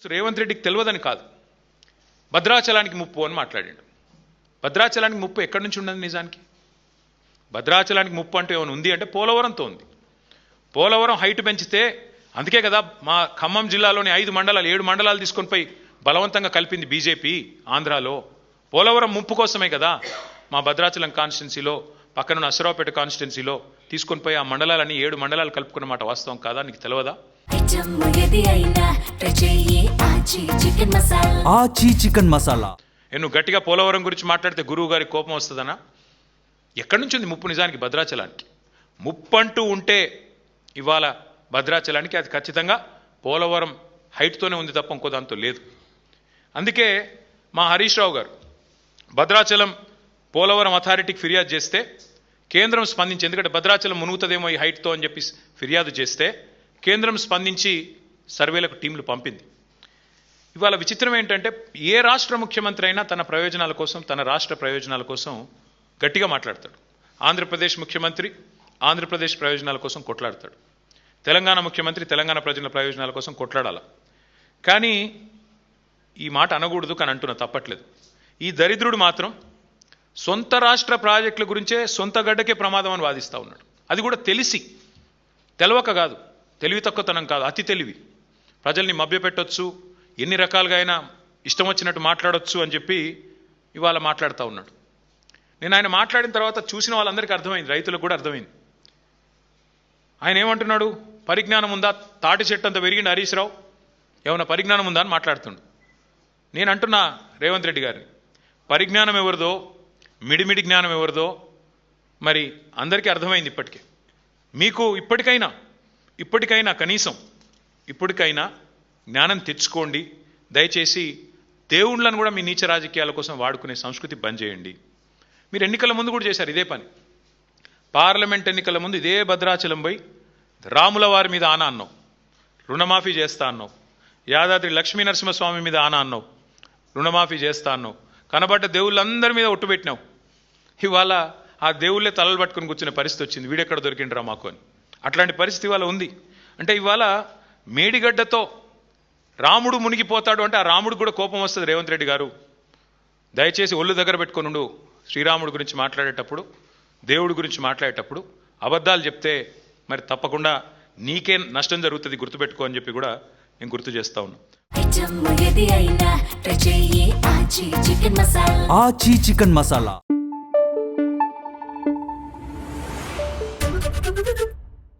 రేవంత్ రెడ్డికి తెలియదని కాదు, భద్రాచలానికి ముప్పు అని మాట్లాడాడు. భద్రాచలానికి ముప్పు ఎక్కడి నుంచి ఉన్నది? నిజానికి భద్రాచలానికి ముప్పు అంటే ఏమైనా ఉంది అంటే పోలవరంతో ఉంది. పోలవరం హైట్ పెంచితే, అందుకే కదా మా ఖమ్మం జిల్లాలోని 5 మండలాలు 7 మండలాలు తీసుకొని పోయి బలవంతంగా కలిపింది బీజేపీ ఆంధ్రాలో. పోలవరం ముప్పు కోసమే కదా మా భద్రాచలం కాన్స్టిట్యున్సీలో, పక్కన అశ్వరావుపేట కాన్స్టిట్యున్సీలో తీసుకొని పోయి ఆ మండలాలని 7 మండలాలు కలుపుకున్న మాట వాస్తవం కాదా? నీకు తెలియదా? చికెన్ మసాలా నువ్వు గట్టిగా పోలవరం గురించి మాట్లాడితే గురువు గారికి కోపం వస్తుందనా? ఎక్కడి నుంచి ఉంది ముప్పు? నిజానికి భద్రాచలానికి ముప్పు అంటూ ఉంటే ఇవాళ భద్రాచలానికి అది ఖచ్చితంగా పోలవరం హైట్తోనే ఉంది తప్ప ఇంకో దాంతో లేదు. అందుకే మా హరీష్ రావు గారు భద్రాచలం పోలవరం అథారిటీకి ఫిర్యాదు చేస్తే కేంద్రం స్పందించి, ఎందుకంటే భద్రాచలం మునుగుతుందేమో ఈ హైట్తో అని చెప్పి ఫిర్యాదు చేస్తే కేంద్రం స్పందించి సర్వేలకు టీంలు పంపింది. ఇవాళ విచిత్రం ఏంటంటే ఏ రాష్ట్ర ముఖ్యమంత్రి అయినా తన ప్రయోజనాల కోసం, తన రాష్ట్ర ప్రయోజనాల కోసం గట్టిగా మాట్లాడతాడు. ఆంధ్రప్రదేశ్ ముఖ్యమంత్రి ఆంధ్రప్రదేశ్ ప్రయోజనాల కోసం కొట్లాడతాడు. తెలంగాణ ముఖ్యమంత్రి తెలంగాణ ప్రజల ప్రయోజనాల కోసం కొట్లాడాల. కానీ ఈ మాట అనకూడదు, కానీ అంటున్నా తప్పట్లేదు. ఈ దరిద్రుడు మాత్రం సొంత రాష్ట్ర ప్రాజెక్టుల గురించే సొంత గడ్డకే ప్రమాదం అని వాదిస్తూ ఉన్నాడు. అది కూడా తెలిసి, తెలవక కాదు, తెలివి తక్కువతనం కాదు, అతి తెలివి. ప్రజల్ని మభ్యపెట్టొచ్చు, ఎన్ని రకాలుగా అయినా ఇష్టం వచ్చినట్టు మాట్లాడొచ్చు అని చెప్పి ఇవాళ మాట్లాడుతూ ఉన్నాడు. నేను ఆయన మాట్లాడిన తర్వాత చూసిన వాళ్ళందరికీ అర్థమైంది, రైతులకు కూడా అర్థమైంది. ఆయన ఏమంటున్నాడు? పరిజ్ఞానం ఉందా? తాటి చెట్టు అంత పెరిగింది హరీష్ రావు, ఏమన్నా పరిజ్ఞానం ఉందా అని మాట్లాడుతుండు. నేను అంటున్నా రేవంత్ రెడ్డి గారిని, పరిజ్ఞానం ఎవరిదో, మిడిమిడి జ్ఞానం ఎవరిదో మరి అందరికీ అర్థమైంది. మీకు ఇప్పటికైనా కనీసం ఇప్పటికైనా జ్ఞానం తెచ్చుకోండి. దయచేసి దేవుళ్ళను కూడా మీ నీచ రాజకీయాల కోసం వాడుకునే సంస్కృతి బంద్ చేయండి. మీరు ఎన్నికల ముందు కూడా చేశారు ఇదే పని. పార్లమెంట్ ఎన్నికల ముందు ఇదే భద్రాచలం పోయి రాముల వారి మీద ఆన అన్నావు, రుణమాఫీ చేస్తా అన్నావు. యాదాద్రి లక్ష్మీ నరసింహస్వామి మీద ఆన అన్నావు, రుణమాఫీ చేస్తా అన్నావు. కనబడ్డ దేవుళ్ళందరి మీద ఒట్టు పెట్టినావు. ఇవాళ ఆ దేవుళ్ళే తలలు పట్టుకుని కూర్చునే పరిస్థితి వచ్చింది. వీడెక్కడ దొరికిండ్రా మాకు అని. అట్లాంటి పరిస్థితి ఇవాళ ఉంది. అంటే ఇవాళ మేడిగడ్డతో రాముడు మునిగిపోతాడు అంటే ఆ రాముడు కూడా కోపం వస్తుంది. రేవంత్ రెడ్డి గారు దయచేసి ఒళ్ళు దగ్గర పెట్టుకొని ఉండు. శ్రీరాముడు గురించి మాట్లాడేటప్పుడు, దేవుడి గురించి మాట్లాడేటప్పుడు అబద్ధాలు చెప్తే మరి తప్పకుండా నీకే నష్టం జరుగుతుంది, గుర్తుపెట్టుకో అని చెప్పి కూడా నేను గుర్తు చేస్తా ఉన్నా. చికెన్ మసాలా